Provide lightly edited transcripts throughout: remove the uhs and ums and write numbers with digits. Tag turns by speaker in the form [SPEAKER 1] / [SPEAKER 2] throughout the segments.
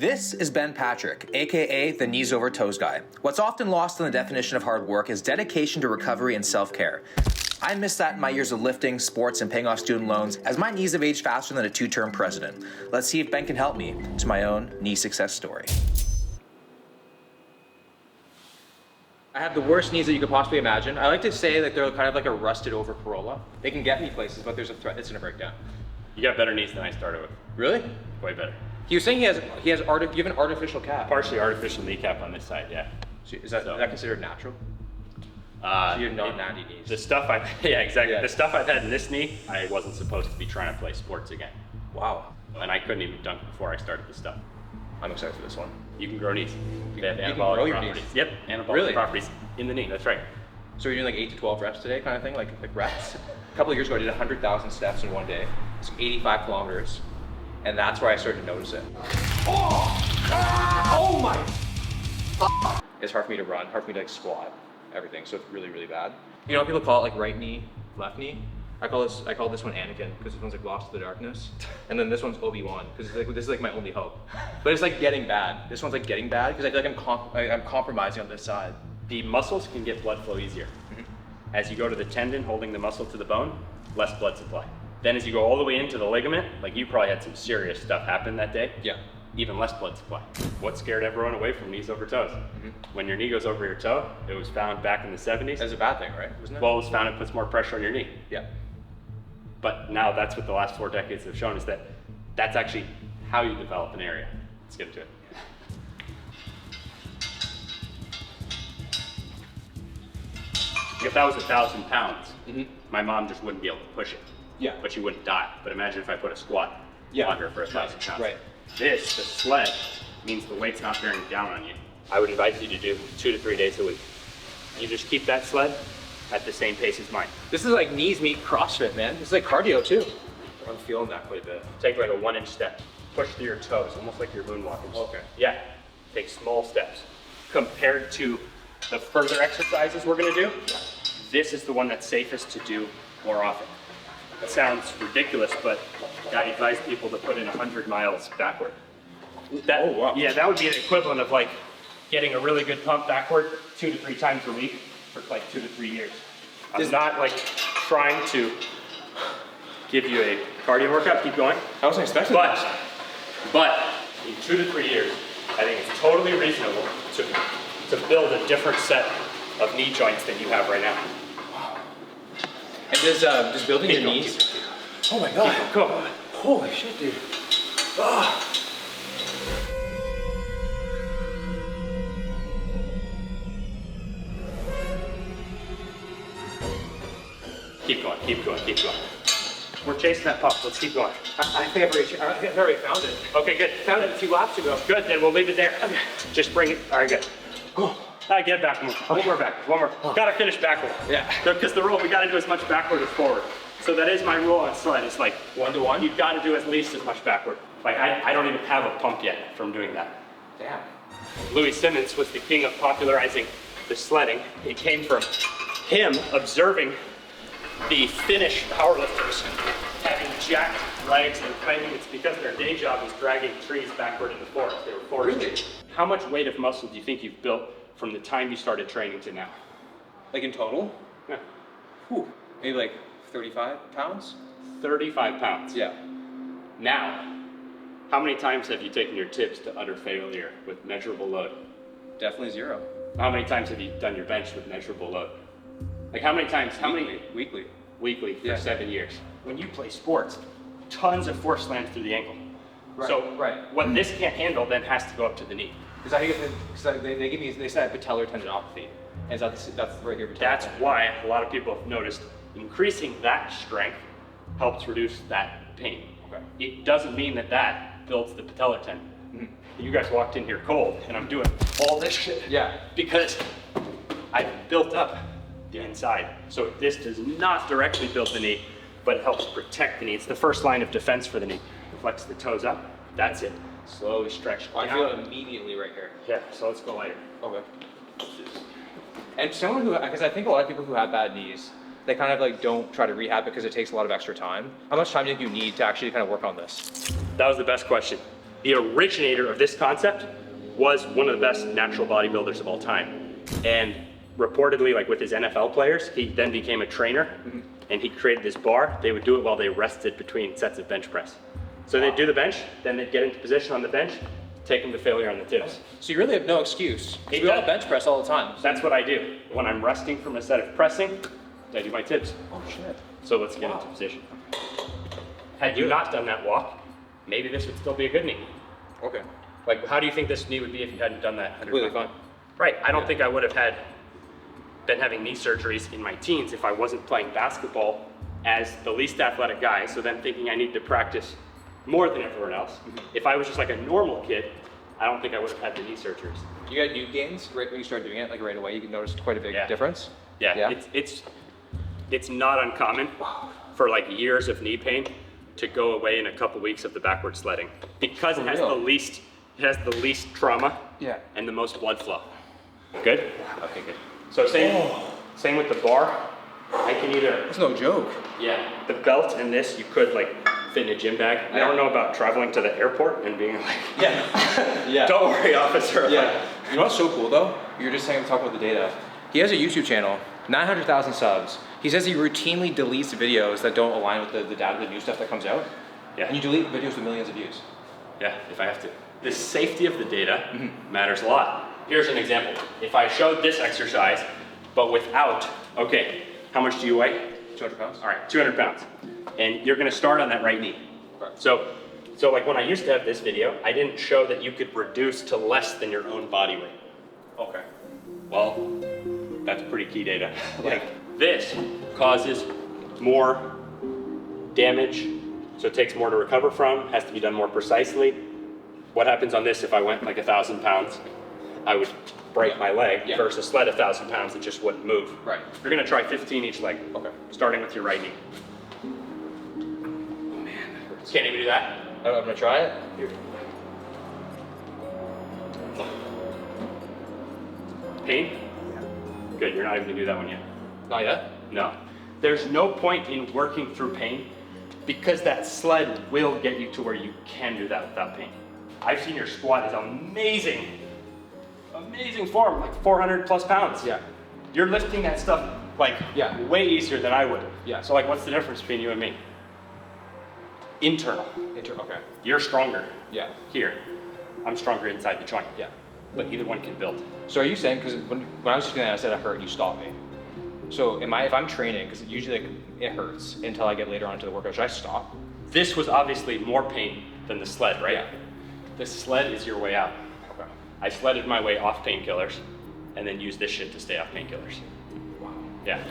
[SPEAKER 1] This is Ben Patrick, aka the Knees Over Toes Guy. What's often lost in the definition of hard work is dedication to recovery and self-care. I missed that in my years of lifting, sports, and paying off student loans, as my knees have aged faster than a two-term president. Let's see if Ben can help me to my own knee success story. I have the worst knees that you could possibly imagine. I like to say that they're kind of like a rusted over Corolla. They can get me places, but there's a threat it's gonna break down.
[SPEAKER 2] You got better knees than I started with.
[SPEAKER 1] Really?
[SPEAKER 2] Way better.
[SPEAKER 1] He was saying you have an artificial calf.
[SPEAKER 2] Partially artificial kneecap on this side, yeah.
[SPEAKER 1] So is that considered natural?
[SPEAKER 2] So
[SPEAKER 1] you're not natty knees.
[SPEAKER 2] The stuff yeah, exactly.
[SPEAKER 1] Yeah.
[SPEAKER 2] The stuff I've had in this knee, I wasn't supposed to be trying to play sports again.
[SPEAKER 1] Wow.
[SPEAKER 2] And I couldn't even dunk before I started this stuff.
[SPEAKER 1] I'm excited for this one.
[SPEAKER 2] You can grow knees. They have
[SPEAKER 1] You can
[SPEAKER 2] anabolic
[SPEAKER 1] grow your
[SPEAKER 2] properties.
[SPEAKER 1] knees?
[SPEAKER 2] Yep, anabolic
[SPEAKER 1] Really?
[SPEAKER 2] properties in the knee, that's right.
[SPEAKER 1] So you're doing like 8 to 12 reps today kind of thing, like reps? A couple of years ago I did 100,000 steps in one day. It's 85 kilometers. And that's where I started to notice it. Oh my! It's hard for me to run, hard for me to like squat, everything. So it's really, really bad. You know, people call it like right knee, left knee. I call this one Anakin because this one's like lost to the darkness, and then this one's Obi-Wan because this is like my only hope. But it's like getting bad. This one's like getting bad because I feel like I'm compromising on this side.
[SPEAKER 2] The muscles can get blood flow easier. As you go to the tendon, holding the muscle to the bone, less blood supply. Then as you go all the way into the ligament, like you probably had some serious stuff happen that day.
[SPEAKER 1] Yeah.
[SPEAKER 2] Even less blood supply. What scared everyone away from knees over toes? When your knee goes over your toe, it was found back in the 70s.
[SPEAKER 1] That's a bad thing, right? Wasn't it?
[SPEAKER 2] Well, it was found it puts more pressure on your knee.
[SPEAKER 1] Yeah.
[SPEAKER 2] But now that's what the last 4 decades have shown, is that that's actually how you develop an area. Let's get into it. If that was 1,000 pounds, my mom just wouldn't be able to push it.
[SPEAKER 1] Yeah.
[SPEAKER 2] But she wouldn't die. But imagine if I put a squat on her for 1,000 pounds.
[SPEAKER 1] Right.
[SPEAKER 2] This, the sled, means the weight's not bearing down on you. I would advise you to do 2 to 3 days a week. You just keep that sled at the same pace as mine.
[SPEAKER 1] This is like knees meet CrossFit, man. This is like cardio too. I'm feeling that quite a bit.
[SPEAKER 2] Take like a 1-inch step. Push through your toes, almost like you're moonwalking.
[SPEAKER 1] Okay.
[SPEAKER 2] Yeah. Take small steps. Compared to the further exercises we're gonna do, this is the one that's safest to do more often. That sounds ridiculous, but I advise people to put in 100 miles backward.
[SPEAKER 1] Oh, wow.
[SPEAKER 2] Yeah, that would be the equivalent of like getting a really good pump backward 2 to 3 times a week for like 2 to 3 years. I'm not like trying to give you a cardio workout, keep going.
[SPEAKER 1] I wasn't expecting that.
[SPEAKER 2] But in 2 to 3 years, I think it's totally reasonable to build a different set of knee joints than you have right now.
[SPEAKER 1] And does building your knees? Oh my God.
[SPEAKER 2] Keep going.
[SPEAKER 1] Holy shit, dude.
[SPEAKER 2] Keep going, keep going, keep going. We're chasing that pup, let's keep going.
[SPEAKER 1] I think I've already found it.
[SPEAKER 2] Okay, good.
[SPEAKER 1] Found it a few laps ago.
[SPEAKER 2] Good, then we'll leave it there. Okay. Just bring it, all right, good. Get back, one more back, one more. Gotta finish backward.
[SPEAKER 1] Yeah.
[SPEAKER 2] Because the rule, we gotta do as much backward as forward. So that is my rule on sled, it's like
[SPEAKER 1] 1 to 1?
[SPEAKER 2] you've gotta do at least as much backward. Like I don't even have a pump yet from doing that.
[SPEAKER 1] Damn.
[SPEAKER 2] Louis Simmons was the king of popularizing the sledding. It came from him observing the Finnish powerlifters having jacked legs and claiming it's because their day job was dragging trees backward in the forest. They were foresters.
[SPEAKER 1] Really?
[SPEAKER 2] How much weight of muscle do you think you've built from the time you started training to now?
[SPEAKER 1] Like in total?
[SPEAKER 2] Yeah.
[SPEAKER 1] Whew. Maybe like 35 pounds?
[SPEAKER 2] 35 pounds.
[SPEAKER 1] Yeah.
[SPEAKER 2] Now, how many times have you taken your tips to utter failure with measurable load?
[SPEAKER 1] Definitely 0.
[SPEAKER 2] How many times have you done your bench with measurable load? Like how many times,
[SPEAKER 1] Weekly.
[SPEAKER 2] Weekly for
[SPEAKER 1] Yeah.
[SPEAKER 2] 7 years. When you play sports, tons of force lands through the ankle.
[SPEAKER 1] Right,
[SPEAKER 2] So
[SPEAKER 1] right.
[SPEAKER 2] what this can't handle then has to go up to the knee.
[SPEAKER 1] Because I think they said patellar tendinopathy. And that's right here.
[SPEAKER 2] That's why a lot of people have noticed increasing that strength helps reduce that pain.
[SPEAKER 1] Okay.
[SPEAKER 2] It doesn't mean that builds the patellar tendon. You guys walked in here cold and I'm doing all this shit.
[SPEAKER 1] Yeah.
[SPEAKER 2] Because I've built up the inside. So this does not directly build the knee, but it helps protect the knee. It's the first line of defense for the knee. Flex the toes up, that's it. Slowly stretch down.
[SPEAKER 1] I feel it immediately right here.
[SPEAKER 2] Yeah, so let's go lighter.
[SPEAKER 1] Okay. And someone who, because I think a lot of people who have bad knees, they kind of like don't try to rehab because it takes a lot of extra time. How much time do you need to actually kind of work on this?
[SPEAKER 2] That was the best question. the originator of this concept was one of the best natural bodybuilders of all time. And reportedly, like with his NFL players, he then became a trainer and he created this bar. They would do it while they rested between sets of bench press. So they'd do the bench, then they'd get into position on the bench, take them to failure on the tips.
[SPEAKER 1] So you really have no excuse. We all bench press all the time.
[SPEAKER 2] That's what I do. When I'm resting from a set of pressing, I do my tips.
[SPEAKER 1] Oh shit.
[SPEAKER 2] So let's get into position. Had you not done that walk, maybe this would still be a good knee.
[SPEAKER 1] Okay.
[SPEAKER 2] Like, how do you think this knee would be if you hadn't done that?
[SPEAKER 1] Completely fine.
[SPEAKER 2] Right. I don't think I would have been having knee surgeries in my teens if I wasn't playing basketball as the least athletic guy. So then thinking I need to practice more than everyone else. If I was just like a normal kid, I don't think I would have had the knee surgeries.
[SPEAKER 1] You got new gains right when you started doing it, like right away. You noticed quite a big difference.
[SPEAKER 2] Yeah. It's not uncommon for like years of knee pain to go away in a couple weeks of the backward sledding because it has the least trauma and the most blood flow. Good? Okay, good. So same with the bar. I can either...
[SPEAKER 1] That's no joke.
[SPEAKER 2] Yeah, the belt and this you could like fit in a gym bag. I don't know about traveling to the airport and being like, don't worry, officer.
[SPEAKER 1] Yeah. You know what's so cool though? You're just saying, talking about the data. He has a YouTube channel, 900,000 subs. He says he routinely deletes videos that don't align with the data, the new stuff that comes out.
[SPEAKER 2] Yeah.
[SPEAKER 1] And you delete videos with millions of views.
[SPEAKER 2] Yeah, if I have to. The safety of the data matters a lot. Here's an example. If I showed this exercise, but without, okay, how much do you weigh?
[SPEAKER 1] 200 pounds.
[SPEAKER 2] All right, 200 pounds. And you're gonna start on that right knee.
[SPEAKER 1] Right.
[SPEAKER 2] So like when I used to have this video, I didn't show that you could reduce to less than your own body weight.
[SPEAKER 1] Okay.
[SPEAKER 2] Well, that's pretty key data. Like this causes more damage, so it takes more to recover from, has to be done more precisely. What happens on this if I went like 1,000 pounds? I would break my leg versus sled 1,000 pounds, it just wouldn't move.
[SPEAKER 1] Right.
[SPEAKER 2] You're gonna try 15 each leg.
[SPEAKER 1] Okay.
[SPEAKER 2] Starting with your right knee. Oh man, that hurts. Can't even do that.
[SPEAKER 1] I'm gonna try it.
[SPEAKER 2] Here. Pain? Yeah. Good, you're not even gonna do that one yet.
[SPEAKER 1] Not yet?
[SPEAKER 2] No. There's no point in working through pain because that sled will get you to where you can do that without pain. I've seen your squat is amazing form, like 400 plus pounds.
[SPEAKER 1] Yeah.
[SPEAKER 2] You're lifting that stuff like way easier than I would.
[SPEAKER 1] Yeah.
[SPEAKER 2] So like what's the difference between you and me? Internal.
[SPEAKER 1] Okay.
[SPEAKER 2] You're stronger.
[SPEAKER 1] Yeah.
[SPEAKER 2] Here. I'm stronger inside the joint.
[SPEAKER 1] Yeah.
[SPEAKER 2] But either one can build.
[SPEAKER 1] So are you saying, because when I was just doing that, I said it hurt, and you stopped me. So if I'm training, because usually like, it hurts until I get later on to the workout, should I stop?
[SPEAKER 2] This was obviously more pain than the sled, right?
[SPEAKER 1] Yeah.
[SPEAKER 2] The sled is your way out.
[SPEAKER 1] Okay.
[SPEAKER 2] I sledded my way off painkillers and then used this shit to stay off painkillers.
[SPEAKER 1] Wow.
[SPEAKER 2] Yeah.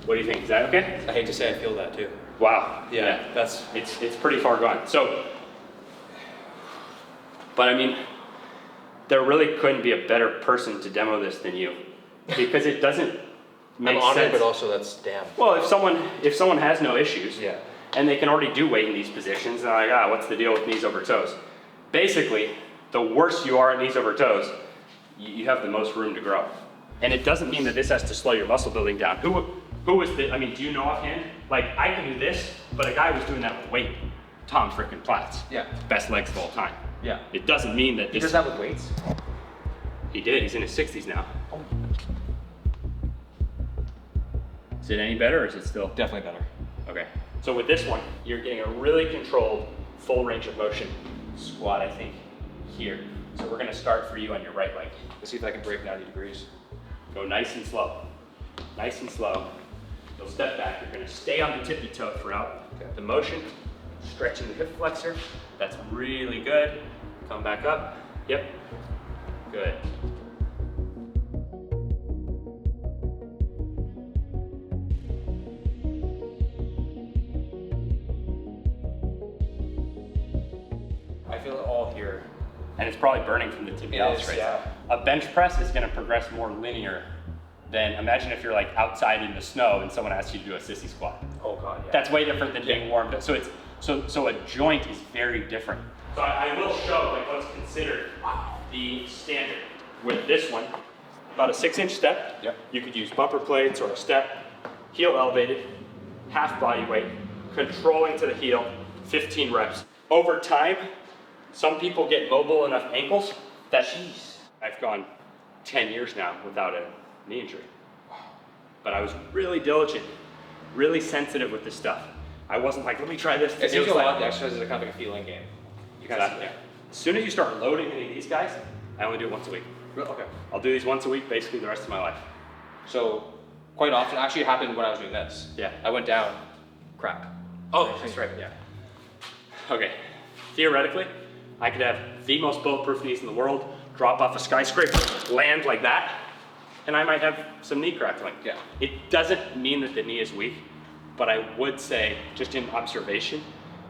[SPEAKER 2] What do you think? Is that okay?
[SPEAKER 1] I hate to say I feel that too.
[SPEAKER 2] Wow.
[SPEAKER 1] Yeah.
[SPEAKER 2] It's pretty far gone. So, but I mean, there really couldn't be a better person to demo this than you, because it doesn't make
[SPEAKER 1] I'm honored,
[SPEAKER 2] sense.
[SPEAKER 1] but also that's damn.
[SPEAKER 2] Well, if someone has no issues,
[SPEAKER 1] Yeah.
[SPEAKER 2] and they can already do weight in these positions, they're like, what's the deal with knees over toes? Basically, the worse you are at knees over toes, you have the most room to grow. And it doesn't mean that this has to slow your muscle building down. Who was the, I mean, do you know offhand? Like, I can do this, but a guy was doing that with weight. Tom frickin' Platts.
[SPEAKER 1] Yeah.
[SPEAKER 2] Best legs of all time.
[SPEAKER 1] Yeah.
[SPEAKER 2] It doesn't mean that
[SPEAKER 1] He does that with weights?
[SPEAKER 2] He did, he's in his 60s now.
[SPEAKER 1] Oh.
[SPEAKER 2] Is it any better or is it still?
[SPEAKER 1] Definitely better.
[SPEAKER 2] Okay. So with this one, you're getting a really controlled, full range of motion squat, I think, here. So we're gonna start for you on your right leg.
[SPEAKER 1] Let's see if I can break 90 degrees.
[SPEAKER 2] Go nice and slow. Nice and slow. You'll step back. You're gonna stay on the tippy toe throughout the motion. Stretching the hip flexor. That's really good. Come back up. Yep. Good.
[SPEAKER 1] I feel it all here.
[SPEAKER 2] And it's probably burning from the tibialis right now. A bench press is gonna progress more linear than, imagine if you're like outside in the snow and someone asks you to do a sissy squat.
[SPEAKER 1] Oh God, yeah.
[SPEAKER 2] That's way different than being warmed up. So a joint is very different. So I will show like what's considered the standard. With this one, about a 6-inch step.
[SPEAKER 1] Yep.
[SPEAKER 2] You could use bumper plates or a step, heel elevated, half body weight, controlling to the heel, 15 reps. Over time, Some people get mobile enough ankles that I've gone 10 years now without a knee injury. But I was really diligent, really sensitive with this stuff. I wasn't like, let me try this.
[SPEAKER 1] It seems a lot of the exercises are kind of like a feeling game. You kind of,
[SPEAKER 2] yeah. As soon as you start loading any of these guys, I only do it once a week.
[SPEAKER 1] Okay.
[SPEAKER 2] I'll do these once a week basically the rest of my life.
[SPEAKER 1] So quite often, actually it happened when I was doing this.
[SPEAKER 2] Yeah.
[SPEAKER 1] I went down, crack.
[SPEAKER 2] Oh, that's right.
[SPEAKER 1] Yeah.
[SPEAKER 2] Okay. Theoretically, I could have the most bulletproof knees in the world, drop off a skyscraper, land like that, and I might have some knee crackling.
[SPEAKER 1] Yeah.
[SPEAKER 2] It doesn't mean that the knee is weak, but I would say, just in observation,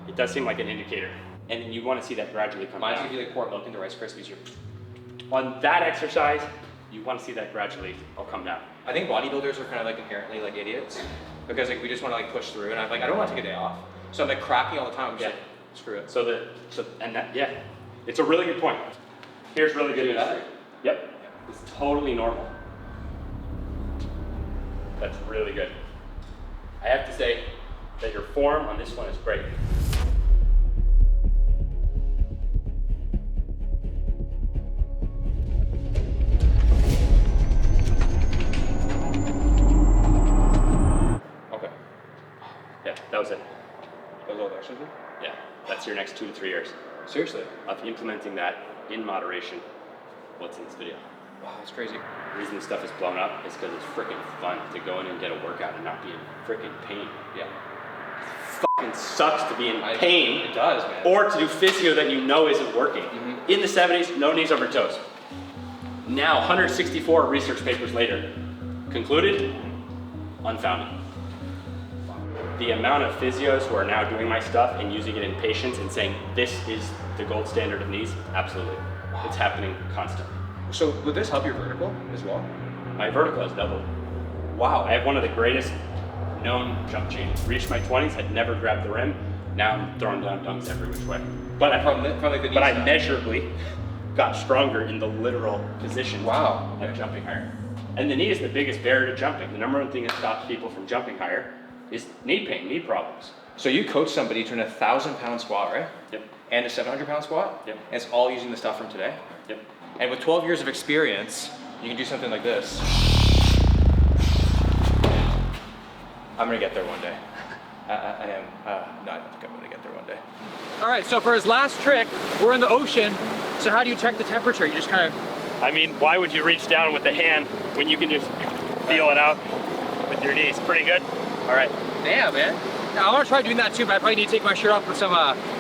[SPEAKER 2] it does seem like an indicator. And you want to see that gradually come
[SPEAKER 1] Mine's
[SPEAKER 2] down.
[SPEAKER 1] if you like pour milk into Rice Krispies, you're...
[SPEAKER 2] On that exercise, you want to see that gradually all come down.
[SPEAKER 1] I think bodybuilders are kind of like inherently like idiots because like we just want to like push through, and I'm like, I don't want to take a day off. So I'm like cracking all the time. I'm just like, screw it.
[SPEAKER 2] Yeah, it's a really good point. Here's really good news. Yep, it's totally normal. That's really good. I have to say that your form on this one is great.
[SPEAKER 1] Okay.
[SPEAKER 2] Yeah, that was it.
[SPEAKER 1] That was all the exercises?
[SPEAKER 2] Yeah, that's your next 2 to 3 years
[SPEAKER 1] Seriously?
[SPEAKER 2] of implementing that in moderation. What's in this video?
[SPEAKER 1] Wow, that's crazy.
[SPEAKER 2] The reason this stuff is blown up is because it's freaking fun to go in and get a workout and not be in freaking pain.
[SPEAKER 1] Yeah.
[SPEAKER 2] It fucking sucks to be in pain.
[SPEAKER 1] It does, man.
[SPEAKER 2] Or to do physio that you know isn't working. In the 70s, no knees over toes. Now, 164 research papers later, concluded, unfounded. The amount of physios who are now doing my stuff and using it in patients and saying this is the gold standard of knees, absolutely. It's happening constantly.
[SPEAKER 1] So would this help your vertical as well?
[SPEAKER 2] My vertical has doubled. Wow, I have one of the greatest known jump chains. Reached my 20s, had never grabbed the rim. Now I'm throwing down dunks every which way. But I measurably got stronger in the literal position of jumping higher. And the knee is the biggest barrier to jumping. The number one thing that stops people from jumping higher is knee pain, knee problems.
[SPEAKER 1] So you coach somebody to an 1,000-pound squat, right?
[SPEAKER 2] Yep.
[SPEAKER 1] And a 700-pound squat?
[SPEAKER 2] Yep.
[SPEAKER 1] And it's all using the stuff from today?
[SPEAKER 2] Yep.
[SPEAKER 1] And with 12 years of experience, you can do something like this. I'm gonna get there one day. I am, no, I don't think I'm gonna get there one day. All right, so for his last trick, we're in the ocean. So how do you check the temperature? You just kind of...
[SPEAKER 2] I mean, why would you reach down with the hand when you can just feel it out with your knees? Pretty good. All right.
[SPEAKER 1] Damn, man. Now, I want to try doing that too, but I probably need to take my shirt off and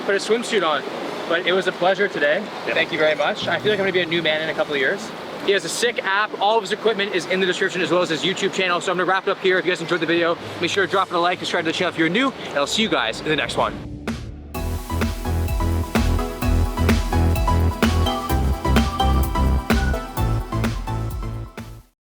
[SPEAKER 1] put a swimsuit on. But it was a pleasure today. Yep. Thank you very much. I feel like I'm gonna be a new man in a couple of years. He has a sick app. All of his equipment is in the description as well as his YouTube channel. So I'm gonna wrap it up here. If you guys enjoyed the video, make sure to drop it a like, subscribe to the channel if you're new, and I'll see you guys in the next one.